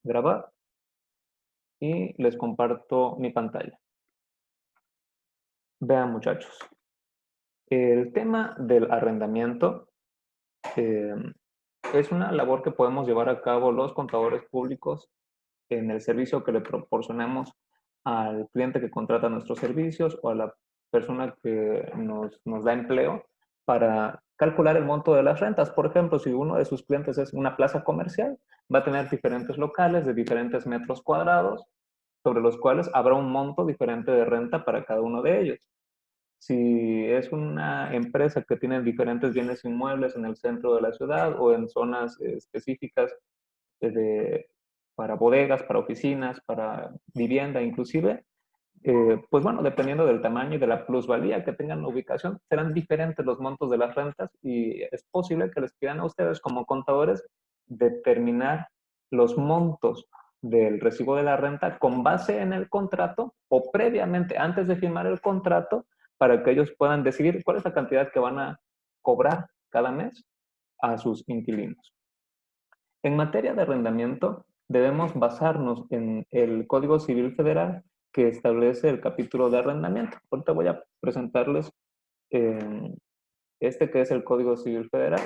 grabar y les comparto mi pantalla. Vean, muchachos, el tema del arrendamiento eh, es una labor que podemos llevar a cabo los contadores públicos en el servicio que le proporcionamos al cliente que contrata nuestros servicios o a la persona que nos da empleo para calcular el monto de las rentas. Por ejemplo, si uno de sus clientes es una plaza comercial, va a tener diferentes locales de diferentes metros cuadrados, sobre los cuales habrá un monto diferente de renta para cada uno de ellos. Si es una empresa que tiene diferentes bienes inmuebles en el centro de la ciudad o en zonas específicas de, para bodegas, para oficinas, para vivienda inclusive, pues bueno, dependiendo del tamaño y de la plusvalía que tengan la ubicación, serán diferentes los montos de las rentas y es posible que les pidan a ustedes como contadores determinar los montos del recibo de la renta con base en el contrato o previamente, antes de firmar el contrato, para que ellos puedan decidir cuál es la cantidad que van a cobrar cada mes a sus inquilinos. En materia de arrendamiento, debemos basarnos en el Código Civil Federal que establece el capítulo de arrendamiento. Ahorita voy a presentarles eh, este que es el Código Civil Federal.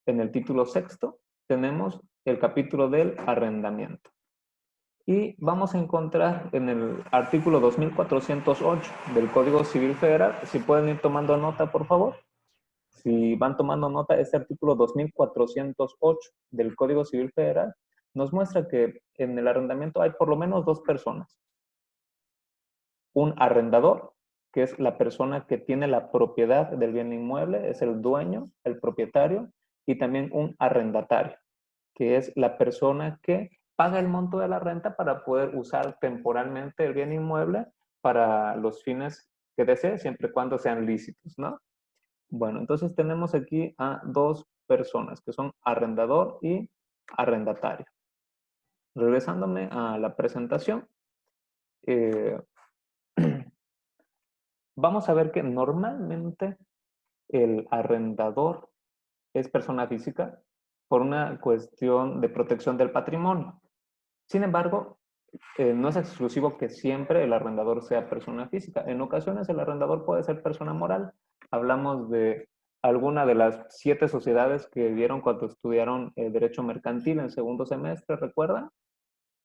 En el título sexto tenemos el capítulo del arrendamiento. Y vamos a encontrar en el artículo 2408 del Código Civil Federal, si pueden ir tomando nota, por favor. Si van tomando nota, este artículo 2408 del Código Civil Federal nos muestra que en el arrendamiento hay por lo menos dos personas. Un arrendador, que es la persona que tiene la propiedad del bien inmueble, es el dueño, el propietario, y también un arrendatario, que es la persona que paga el monto de la renta para poder usar temporalmente el bien inmueble para los fines que desee, siempre y cuando sean lícitos, ¿no? Bueno, entonces tenemos aquí a dos personas que son arrendador y arrendatario. Regresándome a la presentación, eh, vamos a ver que normalmente el arrendador es persona física por una cuestión de protección del patrimonio. Sin embargo, no es exclusivo que siempre el arrendador sea persona física. En ocasiones el arrendador puede ser persona moral. Hablamos de alguna de las 7 sociedades que vieron cuando estudiaron Derecho Mercantil en segundo semestre, ¿recuerdan?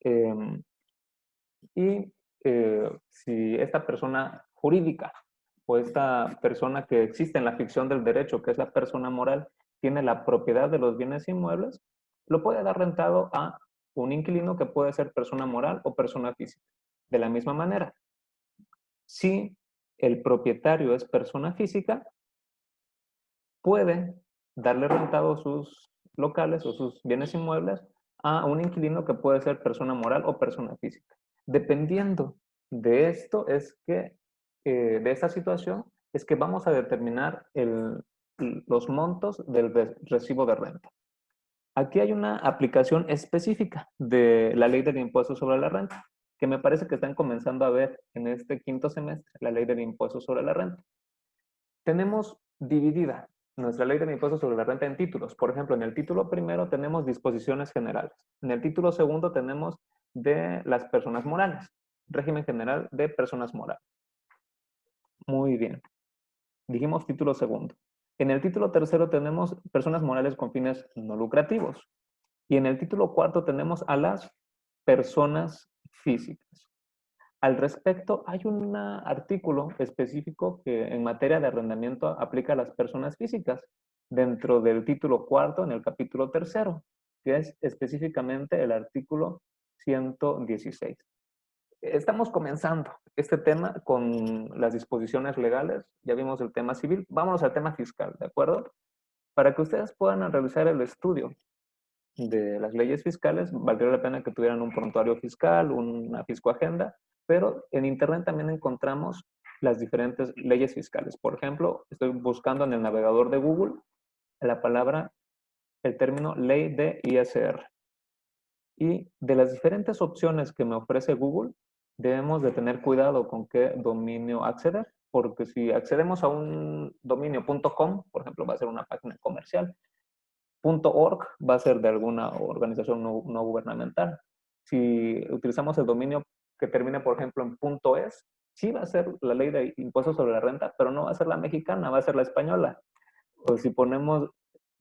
Eh, y si esta persona jurídica o esta persona que existe en la ficción del derecho, que es la persona moral, tiene la propiedad de los bienes inmuebles, lo puede dar rentado a un inquilino que puede ser persona moral o persona física. De la misma manera, si el propietario es persona física, puede darle rentado sus locales o sus bienes inmuebles a un inquilino que puede ser persona moral o persona física. Dependiendo de esto es que, de esta situación, es que vamos a determinar los montos del recibo de renta. Aquí hay una aplicación específica de la ley del impuesto sobre la renta, que me parece que están comenzando a ver en este quinto semestre, la ley del impuesto sobre la renta. Tenemos dividida nuestra ley del impuesto sobre la renta en títulos. Por ejemplo, en el título primero tenemos disposiciones generales. En el título segundo tenemos de las personas morales, régimen general de personas morales. Muy bien. Dijimos título segundo. En el título tercero tenemos personas morales con fines no lucrativos. Y en el título cuarto tenemos a las personas físicas. Al respecto, hay un artículo específico que en materia de arrendamiento aplica a las personas físicas dentro del título cuarto en el capítulo tercero, que es específicamente el artículo 116. Estamos comenzando este tema con las disposiciones legales, ya vimos el tema civil, vámonos al tema fiscal, ¿de acuerdo? Para que ustedes puedan realizar el estudio de las leyes fiscales, valdría la pena que tuvieran un prontuario fiscal, una fiscoagenda, pero en Internet también encontramos las diferentes leyes fiscales. Por ejemplo, estoy buscando en el navegador de Google la palabra, el término ley de ISR. Y de las diferentes opciones que me ofrece Google, debemos de tener cuidado con qué dominio acceder, porque si accedemos a un dominio .com, por ejemplo, va a ser una página comercial, .org va a ser de alguna organización no gubernamental. si utilizamos el dominio que termine, por ejemplo, en .es, sí va a ser la ley de impuestos sobre la renta, pero no va a ser la mexicana, va a ser la española. O si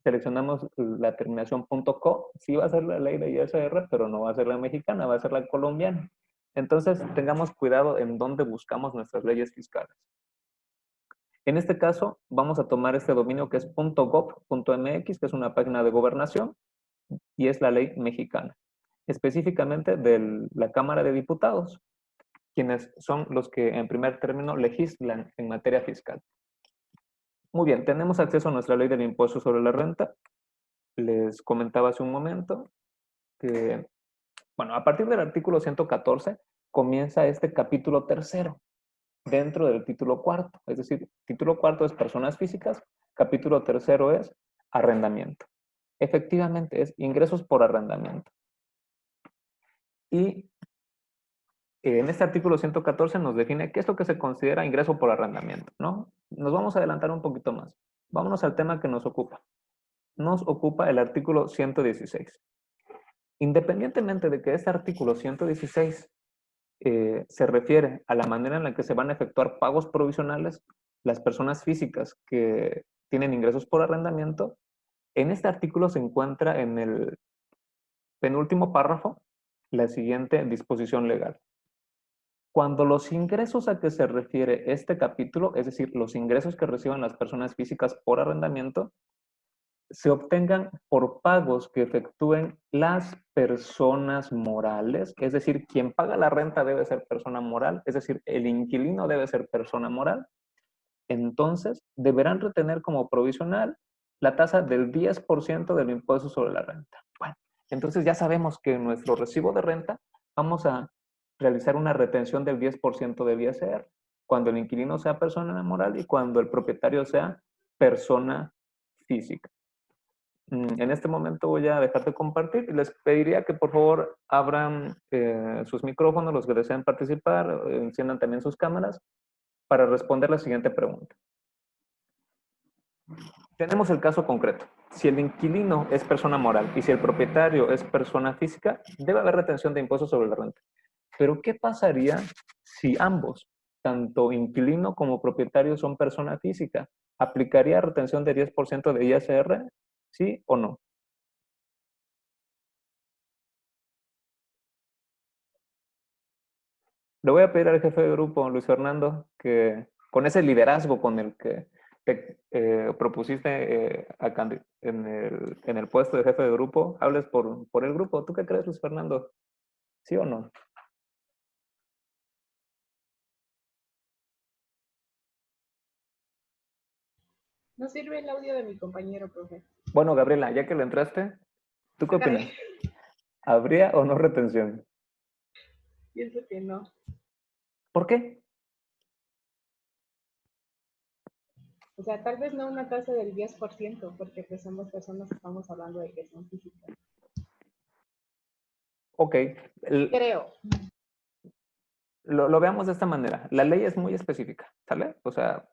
seleccionamos la terminación .co, sí va a ser la ley de ISR, pero no va a ser la mexicana, va a ser la colombiana. Entonces, tengamos cuidado en dónde buscamos nuestras leyes fiscales. En este caso, vamos a tomar este dominio que es .gov.mx, que es una página de gobernación, y es la ley mexicana, específicamente de la Cámara de Diputados, quienes son los que en primer término legislan en materia fiscal. Muy bien, tenemos acceso a nuestra ley del impuesto sobre la renta. Les comentaba hace un momento que, bueno, a partir del artículo 114 comienza este capítulo tercero dentro del título cuarto. Es decir, título cuarto es personas físicas, capítulo tercero es arrendamiento. Efectivamente, es ingresos por arrendamiento. Y en este artículo 114 nos define qué es lo que se considera ingreso por arrendamiento, ¿no? Nos vamos a adelantar un poquito más. Vámonos al tema que nos ocupa. Nos ocupa el artículo 116. Independientemente de que este artículo 116 se refiere a la manera en la que se van a efectuar pagos provisionales, las personas físicas que tienen ingresos por arrendamiento, en este artículo se encuentra en el penúltimo párrafo la siguiente disposición legal. Cuando los ingresos a que se refiere este capítulo, es decir, los ingresos que reciban las personas físicas por arrendamiento, se obtengan por pagos que efectúen las personas morales, es decir, quien paga la renta debe ser persona moral, es decir, el inquilino debe ser persona moral, entonces deberán retener como provisional la tasa del 10% del impuesto sobre la renta. Bueno, entonces ya sabemos que en nuestro recibo de renta vamos a realizar una retención del 10% del ISR, cuando el inquilino sea persona moral y cuando el propietario sea persona física. En este momento voy a dejar de compartir y les pediría que por favor abran sus micrófonos, los que deseen participar, enciendan también sus cámaras para responder la siguiente pregunta. Tenemos el caso concreto. Si el inquilino es persona moral y si el propietario es persona física, debe haber retención de impuestos sobre la renta. Pero ¿qué pasaría si ambos, tanto inquilino como propietario, son persona física? ¿Aplicaría retención de 10% de ISR? ¿Sí o no? Le voy a pedir al jefe de grupo, Luis Fernando, que con ese liderazgo con el que te propusiste en el puesto de jefe de grupo, hables por el grupo. ¿Tú qué crees, Luis Fernando? ¿Sí o no? No sirve el audio de mi compañero, profe. Bueno, Gabriela, ya que le entraste, ¿tú qué Ah, opinas? caray, ¿Habría o no retención? pienso que no. ¿Por qué? O sea, tal vez no una tasa del 10%, porque pues somos personas que estamos hablando de que son físicas. Ok, Creo. lo veamos de esta manera. La ley es muy específica, ¿sale? O sea,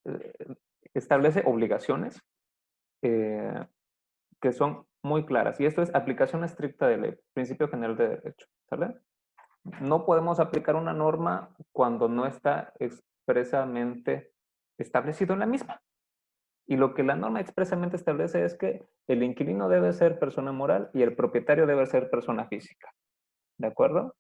eh, establece obligaciones eh, que son muy claras. Y esto es aplicación estricta de ley, principio general de derecho, ¿sale? No podemos aplicar una norma cuando no está expresamente establecido en la misma. Y lo que la norma expresamente establece es que el inquilino debe ser persona moral y el propietario debe ser persona física. ¿De acuerdo?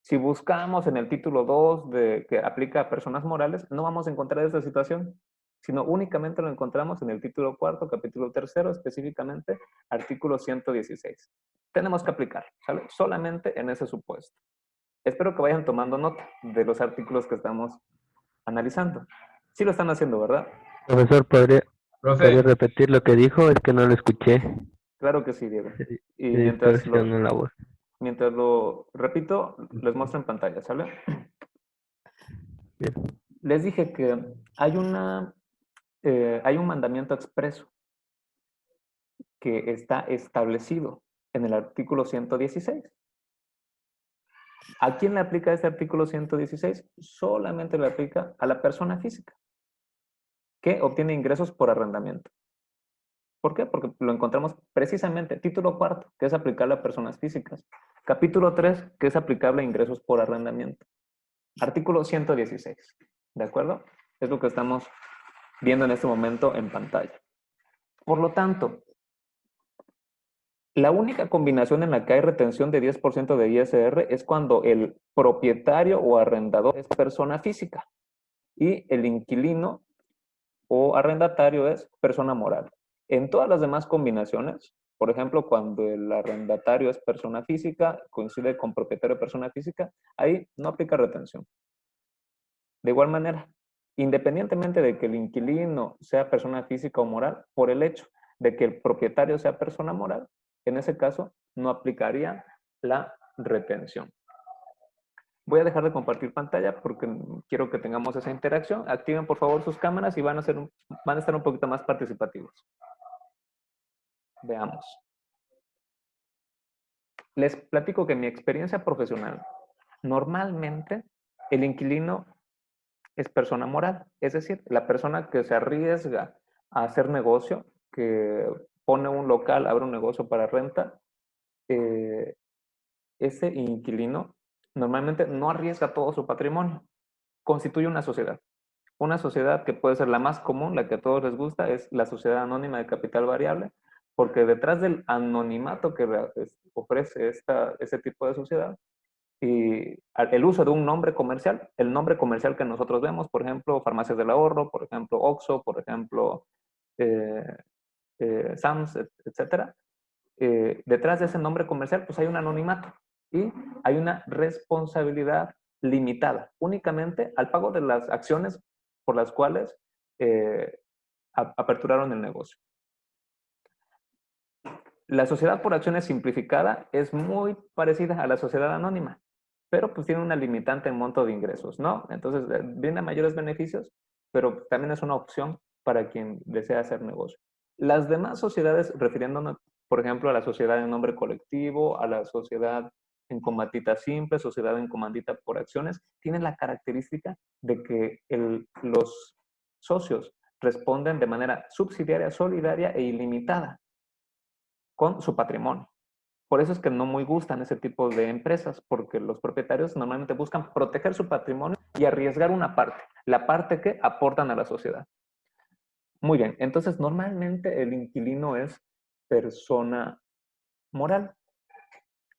Si buscamos en el título 2 de, que aplica a personas morales, no vamos a encontrar esta situación, sino únicamente lo encontramos en el título 4, capítulo 3, específicamente artículo 116. Tenemos que aplicar, ¿sale? Solamente en ese supuesto. Espero que vayan tomando nota de los artículos que estamos analizando. Sí lo están haciendo, ¿verdad? Profesor, ¿podría Profe, repetir lo que dijo? Es que no lo escuché. Claro que sí, Diego. Y Se distorsionó la voz. mientras lo repito, les muestro en pantalla, ¿sale? Bien. Les dije que hay un mandamiento expreso que está establecido en el artículo 116. ¿A quién le aplica este artículo 116? Solamente le aplica a la persona física que obtiene ingresos por arrendamiento. ¿Por qué? Porque lo encontramos precisamente, título cuarto, que es aplicable a personas físicas. Capítulo 3, que es aplicable a ingresos por arrendamiento. Artículo 116, ¿de acuerdo? Es lo que estamos viendo en este momento en pantalla. Por lo tanto, la única combinación en la que hay retención de 10% de ISR es cuando el propietario o arrendador es persona física y el inquilino o arrendatario es persona moral. En todas las demás combinaciones, por ejemplo, cuando el arrendatario es persona física, coincide con propietario de persona física, ahí no aplica retención. De igual manera, independientemente de que el inquilino sea persona física o moral, por el hecho de que el propietario sea persona moral, en ese caso no aplicaría la retención. Voy a dejar de compartir pantalla porque quiero que tengamos esa interacción. Activen por favor sus cámaras y van a estar un poquito más participativos. Veamos. Les platico que en mi experiencia profesional, normalmente el inquilino es persona moral, es decir, la persona que se arriesga a hacer negocio, que pone un local, abre un negocio para renta, ese inquilino normalmente no arriesga todo su patrimonio, constituye una sociedad. Una sociedad que puede ser la más común, la que a todos les gusta, es la sociedad anónima de capital variable, porque detrás del anonimato que ofrece este tipo de sociedad, y el uso de un nombre comercial, el nombre comercial que nosotros vemos, por ejemplo, Farmacias del Ahorro, por ejemplo, Oxxo, por ejemplo, eh, Sams, etcétera, detrás de ese nombre comercial, pues hay un anonimato y hay una responsabilidad limitada únicamente al pago de las acciones por las cuales aperturaron el negocio. La sociedad por acciones simplificada es muy parecida a la sociedad anónima, pero pues tiene una limitante en monto de ingresos, ¿no? Entonces, brinda mayores beneficios, pero también es una opción para quien desea hacer negocio. Las demás sociedades, refiriéndonos, por ejemplo, a la sociedad en nombre colectivo, a la sociedad en comandita simple, sociedad en comandita por acciones, tienen la característica de que los socios responden de manera subsidiaria, solidaria e ilimitada con su patrimonio. Por eso es que no muy gustan ese tipo de empresas, porque los propietarios normalmente buscan proteger su patrimonio y arriesgar una parte, la parte que aportan a la sociedad. Muy bien, entonces normalmente el inquilino es persona moral.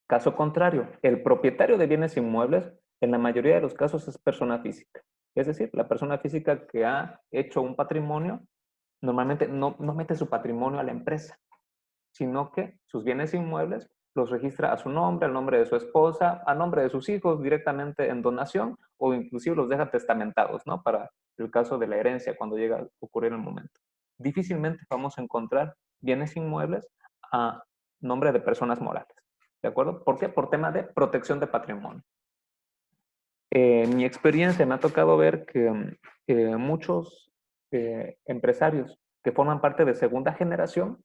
Caso contrario, el propietario de bienes inmuebles en la mayoría de los casos es persona física. Es decir, la persona física que ha hecho un patrimonio normalmente no mete su patrimonio a la empresa, sino que sus bienes inmuebles los registra a su nombre, al nombre de su esposa, a nombre de sus hijos directamente en donación o inclusive los deja testamentados, ¿no? Para el caso de la herencia cuando llega a ocurrir el momento. Difícilmente vamos a encontrar bienes inmuebles a nombre de personas morales, ¿de acuerdo? ¿Por qué? Por tema de protección de patrimonio. En mi experiencia me ha tocado ver que muchos empresarios que forman parte de segunda generación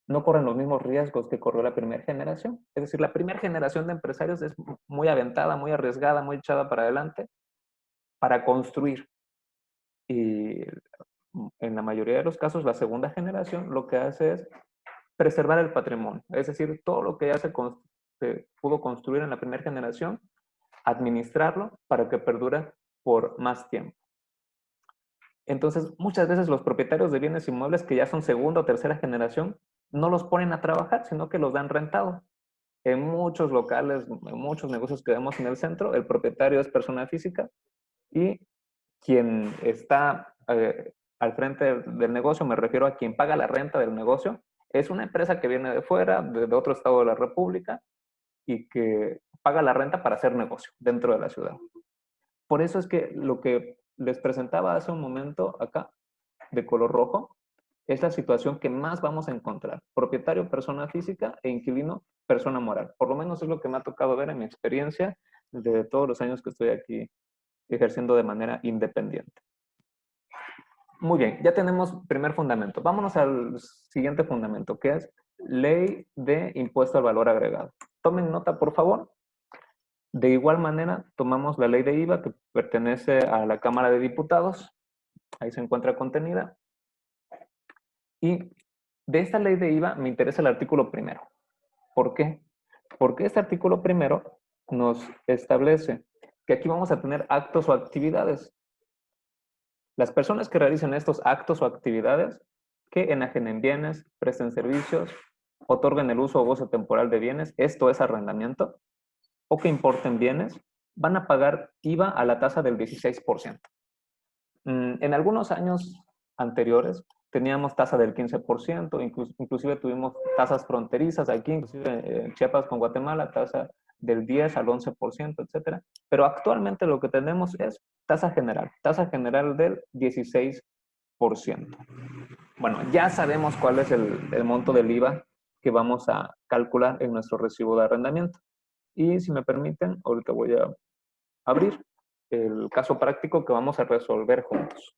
no corren los mismos riesgos que corrió la primera generación. Es decir, la primera generación de empresarios es muy aventada, muy arriesgada, muy echada para adelante para construir. Y en la mayoría de los casos, la segunda generación lo que hace es preservar el patrimonio. Es decir, todo lo que ya se pudo construir en la primera generación, administrarlo para que perdure por más tiempo. Entonces, muchas veces los propietarios de bienes inmuebles que ya son segunda o tercera generación no los ponen a trabajar, sino que los dan rentado. En muchos locales, en muchos negocios que vemos en el centro, el propietario es persona física y quien está al frente del negocio, me refiero a quien paga la renta del negocio, es una empresa que viene de fuera, de otro estado de la República y que paga la renta para hacer negocio dentro de la ciudad. Por eso es que lo que les presentaba hace un momento acá, de color rojo, es la situación que más vamos a encontrar. Propietario, persona física e inquilino, persona moral. Por lo menos es lo que me ha tocado ver en mi experiencia de todos los años que estoy aquí ejerciendo de manera independiente. Muy bien, ya tenemos primer fundamento. Vámonos al siguiente fundamento, que es ley de impuesto al valor agregado. Tomen nota, por favor. De igual manera, tomamos la ley de IVA que pertenece a la Cámara de Diputados. Ahí se encuentra contenida. Y De esta ley de IVA me interesa el artículo primero. ¿Por qué? Porque este artículo primero nos establece que aquí vamos a tener actos o actividades. Las personas que realicen estos actos o actividades, que enajenen bienes, presten servicios, otorguen el uso o goce temporal de bienes, esto es arrendamiento, o que importen bienes, van a pagar IVA a la tasa del 16%. En algunos años anteriores teníamos tasa del 15%, inclusive tuvimos tasas fronterizas aquí, inclusive en Chiapas con Guatemala, tasa del 10 al 11%, etcétera. Pero actualmente lo que tenemos es tasa general del 16%. Bueno, ya sabemos cuál es el monto del IVA que vamos a calcular en nuestro recibo de arrendamiento. Y si me permiten, ahorita voy a abrir el caso práctico que vamos a resolver juntos.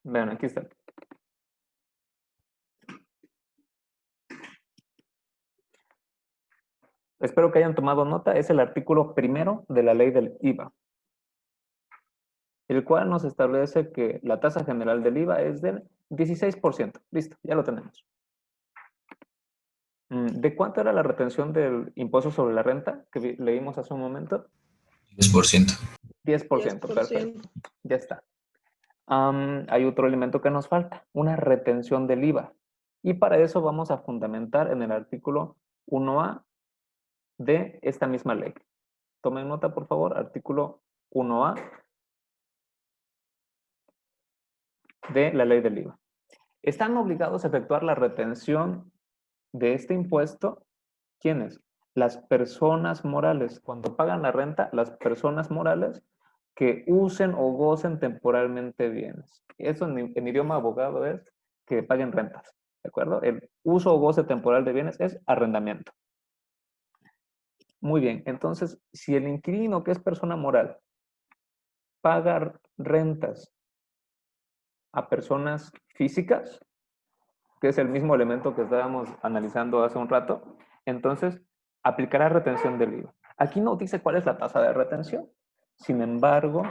Vean, aquí está. Espero que hayan tomado nota. Es el artículo primero de la ley del IVA, el cual nos establece que la tasa general del IVA es del 16%. Listo, ya lo tenemos. ¿De cuánto era la retención del impuesto sobre la renta que leímos hace un momento? 10%. 10%, perfecto. Ya está. Hay otro elemento que nos falta, una retención del IVA. Y para eso vamos a fundamentar en el artículo 1A de esta misma ley. Tomen nota, por favor, artículo 1A de la ley del IVA. Están obligados a efectuar la retención de este impuesto, ¿quiénes? Las personas morales. Cuando pagan la renta, las personas morales que usen o gocen temporalmente bienes. Eso en idioma abogado es que paguen rentas, ¿de acuerdo? El uso o goce temporal de bienes es arrendamiento. Muy bien, entonces, si el inquilino, que es persona moral, paga rentas a personas físicas, que es el mismo elemento que estábamos analizando hace un rato, entonces aplicará retención del IVA. Aquí no dice cuál es la tasa de retención. Sin embargo,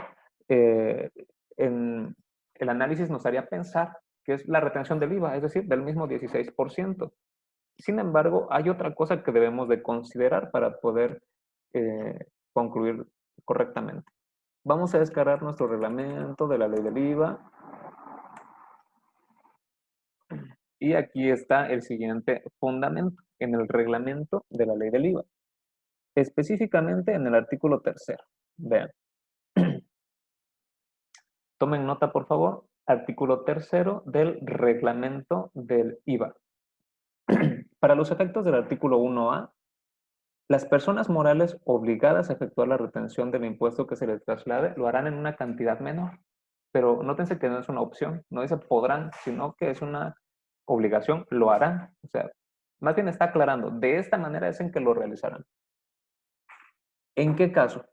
en el análisis nos haría pensar que es la retención del IVA, es decir, del mismo 16%. Sin embargo, hay otra cosa que debemos de considerar para poder concluir correctamente. Vamos a descargar nuestro reglamento de la ley del IVA. Y aquí está el siguiente fundamento, en el reglamento de la ley del IVA. Específicamente en el artículo 3. Vean. Tomen nota, por favor. Artículo 3 del reglamento del IVA. Para los efectos del artículo 1A, las personas morales obligadas a efectuar la retención del impuesto que se les traslade lo harán en una cantidad menor. Pero nótense que no es una opción, no dice podrán, sino que es una obligación, lo harán. O sea, más bien está aclarando, de esta manera es en que lo realizarán. ¿En qué caso?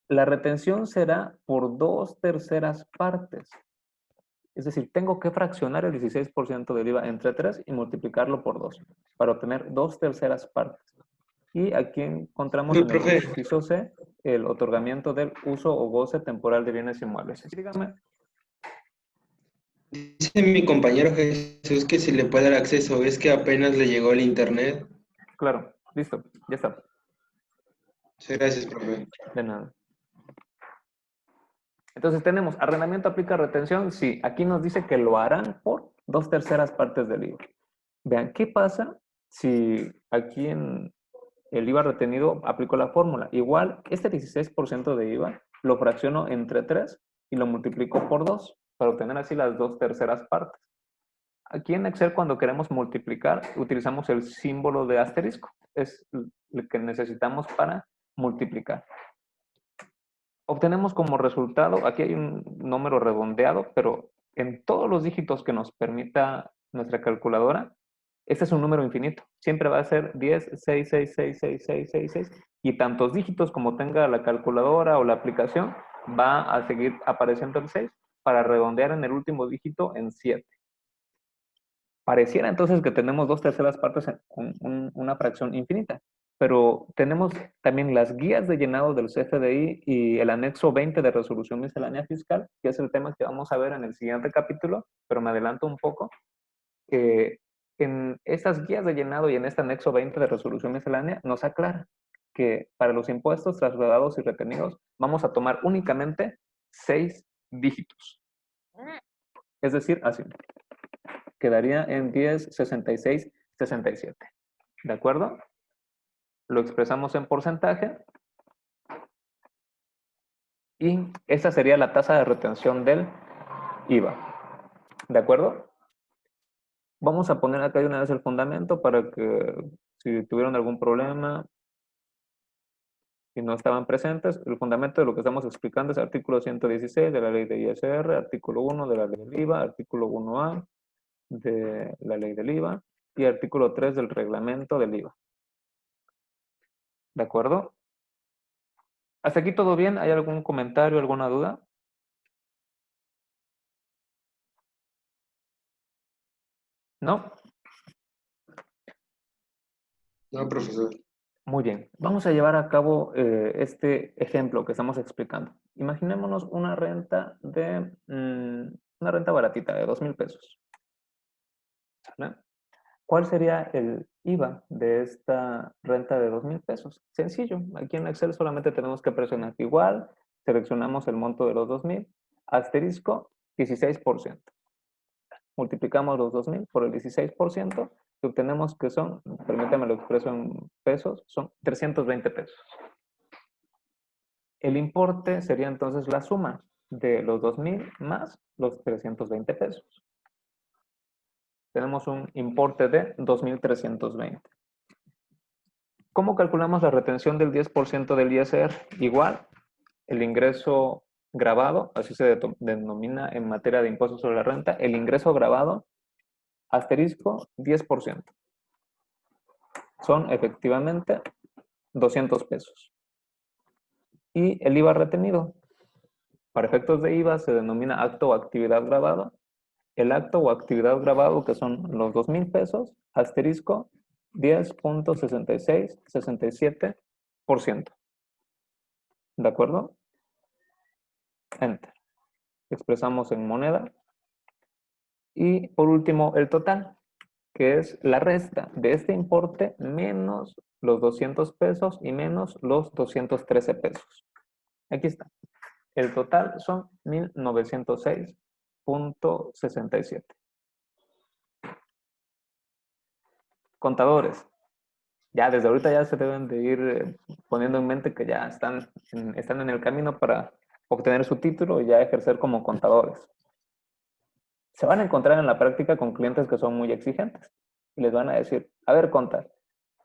La retención será por 2/3 partes. Es decir, tengo que fraccionar el 16% del IVA entre 3 y multiplicarlo por 2 para obtener 2/3 partes. Y aquí encontramos en el inciso C el otorgamiento del uso o goce temporal de bienes inmuebles. Dígame. Dice mi compañero Jesús que si le puede dar acceso, es que apenas le llegó el internet. Claro, listo, ya está. Sí, gracias, profe. De nada. Entonces tenemos, arrendamiento aplica retención, sí, aquí nos dice que lo harán por 2/3 partes del IVA. Vean, ¿qué pasa si aquí en el IVA retenido aplico la fórmula? Igual, este 16% de IVA lo fracciono entre 3 y lo multiplico por 2 para obtener así las 2/3 partes. Aquí en Excel, cuando queremos multiplicar, utilizamos el símbolo de asterisco. Es lo que necesitamos para multiplicar. Obtenemos como resultado, aquí hay un número redondeado, pero en todos los dígitos que nos permita nuestra calculadora, este es un número infinito. Siempre va a ser 10, 6, 6, 6, 6, 6, 6, 6. Y tantos dígitos como tenga la calculadora o la aplicación, va a seguir apareciendo el 6. para redondear en el último dígito en 7. Pareciera entonces que tenemos 2/3 partes en una fracción infinita, pero tenemos también las guías de llenado del CFDI y el anexo 20 de resolución miscelánea fiscal, que es el tema que vamos a ver en el siguiente capítulo, pero me adelanto un poco. En estas guías de llenado y en este anexo 20 de resolución miscelánea nos aclara que para los impuestos trasladados y retenidos vamos a tomar únicamente 6 dígitos. Es decir, así. Quedaría en 10, 66, 67. ¿De acuerdo? Lo expresamos en porcentaje. Y esta sería la tasa de retención del IVA. ¿De acuerdo? Vamos a poner acá de una vez el fundamento para que si tuvieron algún problema y no estaban presentes, el fundamento de lo que estamos explicando es artículo 116 de la ley de ISR, artículo 1 de la ley del IVA, artículo 1A de la ley del IVA y artículo 3 del reglamento del IVA. ¿De acuerdo? ¿Hasta aquí todo bien? ¿Hay algún comentario, alguna duda? ¿No? No, profesor. Muy bien. Vamos a llevar a cabo este ejemplo que estamos explicando. Imaginémonos una renta una renta baratita de 2,000 pesos. ¿Sale? ¿Cuál sería el IVA de esta renta de 2,000 pesos? Sencillo. Aquí en Excel solamente tenemos que presionar igual, seleccionamos el monto de los 2,000, asterisco 16%. Multiplicamos los 2,000 por el 16% y obtenemos que son, permítame lo expreso en pesos, son 320 pesos. El importe sería entonces la suma de los 2,000 más los 320 pesos. Tenemos un importe de 2,320. ¿Cómo calculamos la retención del 10% del ISR? Igual, el ingreso gravado, así se denomina en materia de impuestos sobre la renta, el ingreso gravado, asterisco 10%. Son efectivamente 200 pesos. Y el IVA retenido, para efectos de IVA se denomina acto o actividad gravado. El acto o actividad gravado, que son los 2,000 pesos, asterisco 10.6667%. ¿De acuerdo? Enter. Expresamos en moneda. Y por último, el total, que es la resta de este importe menos los 200 pesos y menos los 213 pesos. Aquí está. El total son 1,906.67. Contadores, ya desde ahorita ya se deben de ir poniendo en mente que ya están en el camino para obtener su título y ya ejercer como contadores. Se van a encontrar en la práctica con clientes que son muy exigentes y les van a decir, a ver, conta,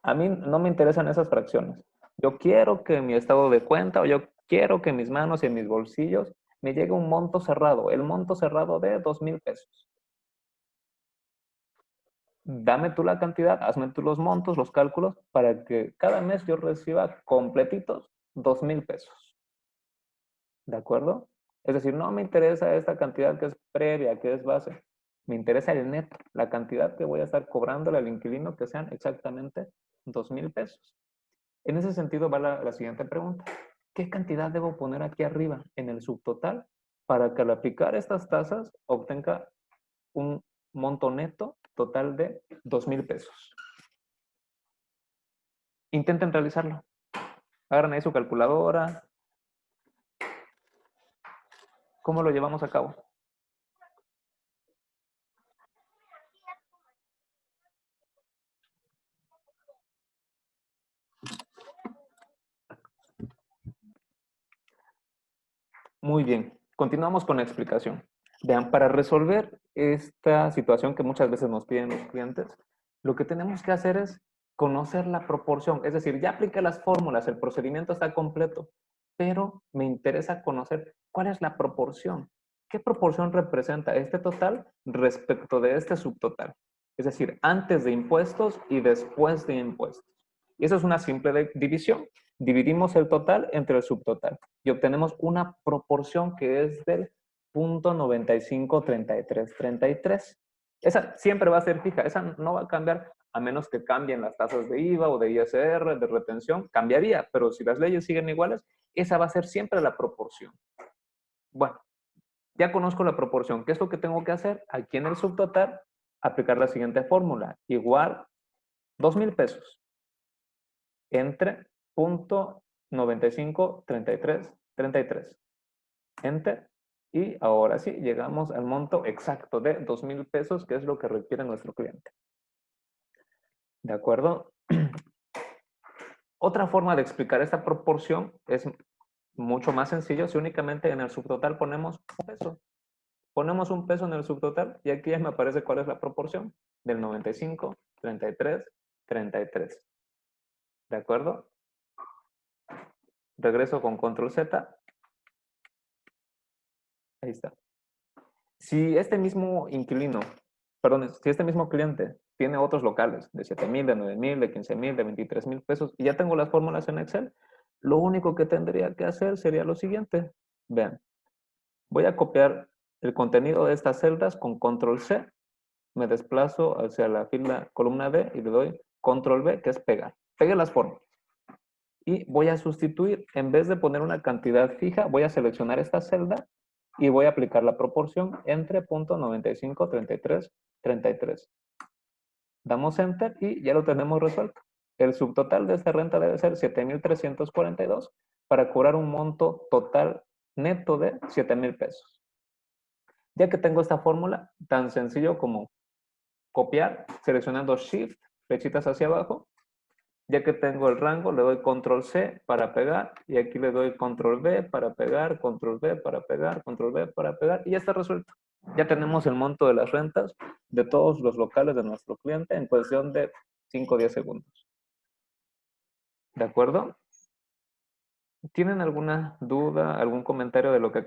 a mí no me interesan esas fracciones. Yo quiero que mi estado de cuenta o yo quiero que en mis manos y en mis bolsillos me llegue un monto cerrado, el monto cerrado de 2,000 pesos. Dame tú la cantidad, hazme tú los montos, los cálculos, para que cada mes yo reciba completitos 2,000 pesos. ¿De acuerdo? Es decir, no me interesa esta cantidad que es previa, que es base. Me interesa el neto, la cantidad que voy a estar cobrándole al inquilino, que sean exactamente 2,000 pesos. En ese sentido va la siguiente pregunta. ¿Qué cantidad debo poner aquí arriba en el subtotal para que al aplicar estas tasas obtenga un monto neto total de 2,000 pesos? Intenten realizarlo. Agarren ahí su calculadora. ¿Cómo lo llevamos a cabo? Muy bien. Continuamos con la explicación. Vean, para resolver esta situación que muchas veces nos piden los clientes, lo que tenemos que hacer es conocer la proporción. Es decir, ya apliqué las fórmulas, el procedimiento está completo, pero me interesa conocer cuál es la proporción. ¿Qué proporción representa este total respecto de este subtotal? Es decir, antes de impuestos y después de impuestos. Y eso es una simple división. Dividimos el total entre el subtotal y obtenemos una proporción que es del .953333. Esa siempre va a ser fija, esa no va a cambiar a menos que cambien las tasas de IVA o de ISR, de retención, cambiaría, pero si las leyes siguen iguales, esa va a ser siempre la proporción. Bueno, ya conozco la proporción. ¿Qué es lo que tengo que hacer? Aquí en el subtotal, aplicar la siguiente fórmula. Igual 2,000 pesos entre .953333. Enter. Y ahora sí, llegamos al monto exacto de 2,000 pesos, que es lo que requiere nuestro cliente. ¿De acuerdo? Otra forma de explicar esta proporción es mucho más sencillo si únicamente en el subtotal ponemos un peso. Ponemos un peso en el subtotal y aquí ya me aparece cuál es la proporción del 95, 33, 33. ¿De acuerdo? Regreso con control Z. Ahí está. Si este mismo inquilino, perdón, si este mismo cliente tiene otros locales de 7,000, de 9,000, de 15,000, de 23,000 pesos y ya tengo las fórmulas en Excel, lo único que tendría que hacer sería lo siguiente. Vean, voy a copiar el contenido de estas celdas con control C, me desplazo hacia la fila columna D y le doy control V, que es pegar. Pegué las fórmulas. Y voy a sustituir, en vez de poner una cantidad fija, voy a seleccionar esta celda y voy a aplicar la proporción entre .953333. Damos Enter y ya lo tenemos resuelto. El subtotal de esta renta debe ser 7,342 para cobrar un monto total neto de 7,000 pesos. Ya que tengo esta fórmula, tan sencillo como copiar, seleccionando Shift, flechitas hacia abajo. Ya que tengo el rango, le doy control C para pegar y aquí le doy control V para pegar, control V para pegar, control V para pegar y ya está resuelto. Ya tenemos el monto de las rentas de todos los locales de nuestro cliente en cuestión de 5 o 10 segundos. ¿De acuerdo? ¿Tienen alguna duda, algún comentario de lo que